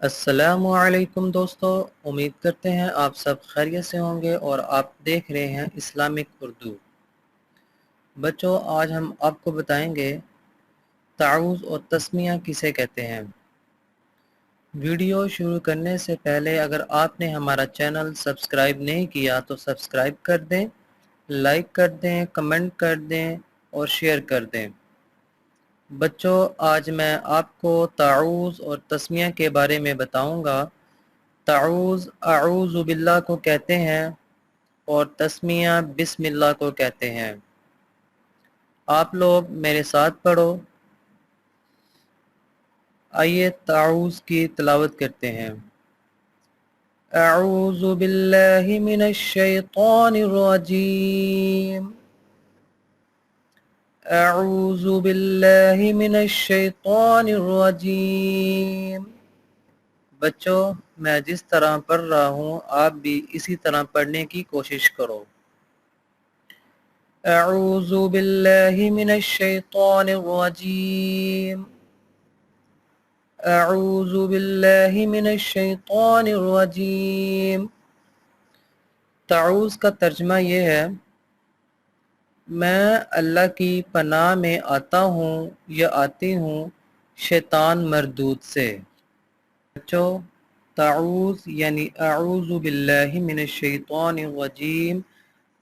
السلام علیکم دوستو، امید کرتے ہیں آپ سب خیریت سے ہوں گے اور آپ دیکھ رہے ہیں اسلامک اردو۔ بچوں، آج ہم آپ کو بتائیں گے تعوذ اور تسمیہ کسے کہتے ہیں۔ ویڈیو شروع کرنے سے پہلے اگر آپ نے ہمارا چینل سبسکرائب نہیں کیا تو سبسکرائب کر دیں، لائک کر دیں، کمنٹ کر دیں اور شیئر کر دیں۔ بچوں، آج میں آپ کو تعوذ اور تسمیہ کے بارے میں بتاؤں گا۔ تعوذ اعوذ باللہ کو کہتے ہیں اور تسمیہ بسم اللہ کو کہتے ہیں۔ آپ لوگ میرے ساتھ پڑھو۔ آئیے تعوذ کی تلاوت کرتے ہیں۔ اعوذ باللہ من الشیطان الرجیم۔ اعوذ باللہ من الشیطان الرجیم۔ بچوں، میں جس طرح پڑھ رہا ہوں آپ بھی اسی طرح پڑھنے کی کوشش کرو۔ اعوذ باللہ من الشیطان الرجیم۔ اعوذ باللہ من الشیطان الرجیم۔ تعوذ کا ترجمہ یہ ہے: میں اللہ کی پناہ میں آتا ہوں یا آتی ہوں شیطان مردود سے۔ بچوں، تعوذ یعنی اعوذ باللہ من الشیطان الرجیم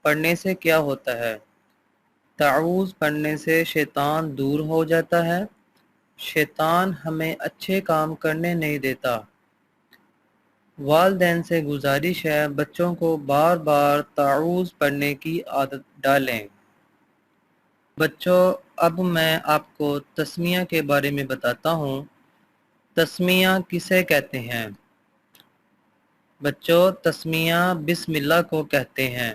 پڑھنے سے کیا ہوتا ہے؟ تعوذ پڑھنے سے شیطان دور ہو جاتا ہے۔ شیطان ہمیں اچھے کام کرنے نہیں دیتا۔ والدین سے گزارش ہے بچوں کو بار بار تعوذ پڑھنے کی عادت ڈالیں۔ بچوں، اب میں آپ کو تسمیہ کے بارے میں بتاتا ہوں۔ تسمیہ کسے کہتے ہیں؟ بچوں، تسمیہ بسم اللہ کو کہتے ہیں۔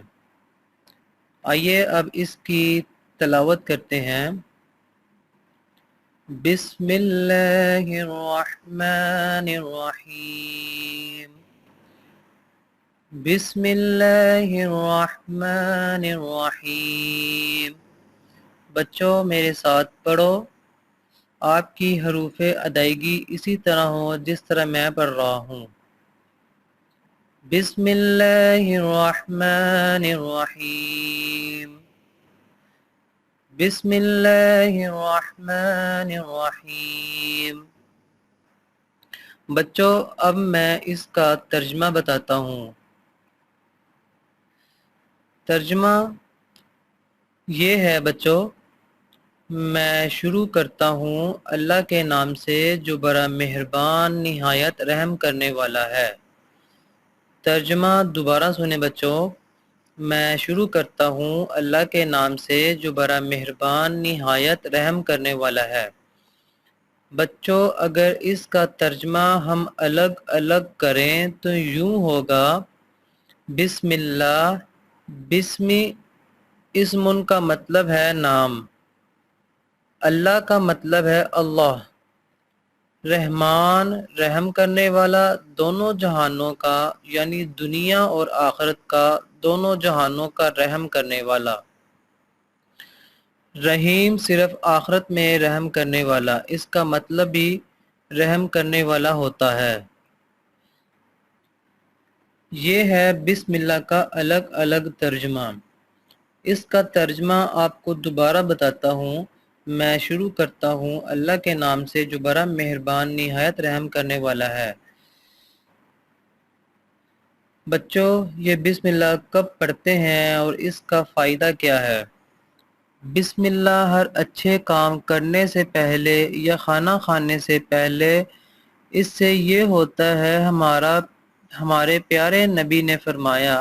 آئیے اب اس کی تلاوت کرتے ہیں۔ بسم اللہ الرحمن الرحیم۔ بسم اللہ الرحمن الرحیم۔ بچوں، میرے ساتھ پڑھو۔ آپ کی حروف ادائیگی اسی طرح ہو جس طرح میں پڑھ رہا ہوں۔ بسم اللہ الرحمن الرحیم۔ بسم اللہ الرحمن الرحیم۔ بچوں، اب میں اس کا ترجمہ بتاتا ہوں۔ ترجمہ یہ ہے بچوں: میں شروع کرتا ہوں اللہ کے نام سے جو بڑا مہربان نہایت رحم کرنے والا ہے۔ ترجمہ دوبارہ سنیں بچوں۔ میں شروع کرتا ہوں اللہ کے نام سے جو بڑا مہربان نہایت رحم کرنے والا ہے۔ بچوں، اگر اس کا ترجمہ ہم الگ الگ کریں تو یوں ہوگا: بسم اللہ۔ بسم اسم کا مطلب ہے نام، اللہ کا مطلب ہے اللہ، رحمان رحم کرنے والا، دونوں جہانوں کا یعنی دنیا اور آخرت کا، دونوں جہانوں کا رحم کرنے والا۔ رحیم صرف آخرت میں رحم کرنے والا، اس کا مطلب بھی رحم کرنے والا ہوتا ہے۔ یہ ہے بسم اللہ کا الگ الگ ترجمہ۔ اس کا ترجمہ آپ کو دوبارہ بتاتا ہوں۔ میں شروع کرتا ہوں اللہ کے نام سے جو بڑا مہربان نہایت رحم کرنے والا ہے۔ بچوں، یہ بسم اللہ کب پڑھتے ہیں اور اس کا فائدہ کیا ہے؟ بسم اللہ ہر اچھے کام کرنے سے پہلے یا کھانا کھانے سے پہلے، اس سے یہ ہوتا ہے ہمارے پیارے نبی نے فرمایا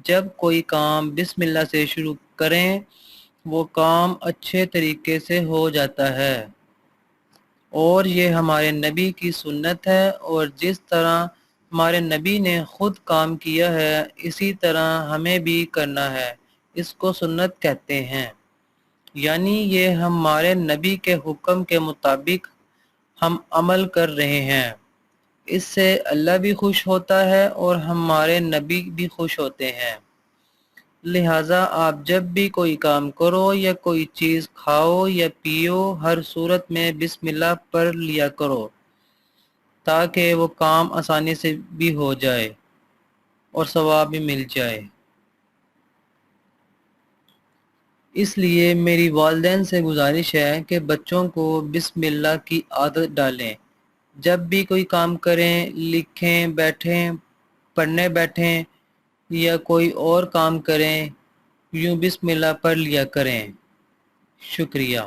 جب کوئی کام بسم اللہ سے شروع کریں وہ کام اچھے طریقے سے ہو جاتا ہے، اور یہ ہمارے نبی کی سنت ہے، اور جس طرح ہمارے نبی نے خود کام کیا ہے اسی طرح ہمیں بھی کرنا ہے۔ اس کو سنت کہتے ہیں، یعنی یہ ہمارے نبی کے حکم کے مطابق ہم عمل کر رہے ہیں۔ اس سے اللہ بھی خوش ہوتا ہے اور ہمارے نبی بھی خوش ہوتے ہیں۔ لہٰذا آپ جب بھی کوئی کام کرو یا کوئی چیز کھاؤ یا پیو، ہر صورت میں بسم اللہ پڑھ لیا کرو۔ تاکہ وہ کام آسانی سے بھی ہو جائے اور ثواب بھی مل جائے۔ اس لیے میری والدین سے گزارش ہے کہ بچوں کو بسم اللہ کی عادت ڈالیں۔ جب بھی کوئی کام کریں، لکھیں بیٹھیں، پڑھنے بیٹھیں یا کوئی اور کام کریں، یوں بسم اللہ پڑھ لیا کریں۔ شکریہ۔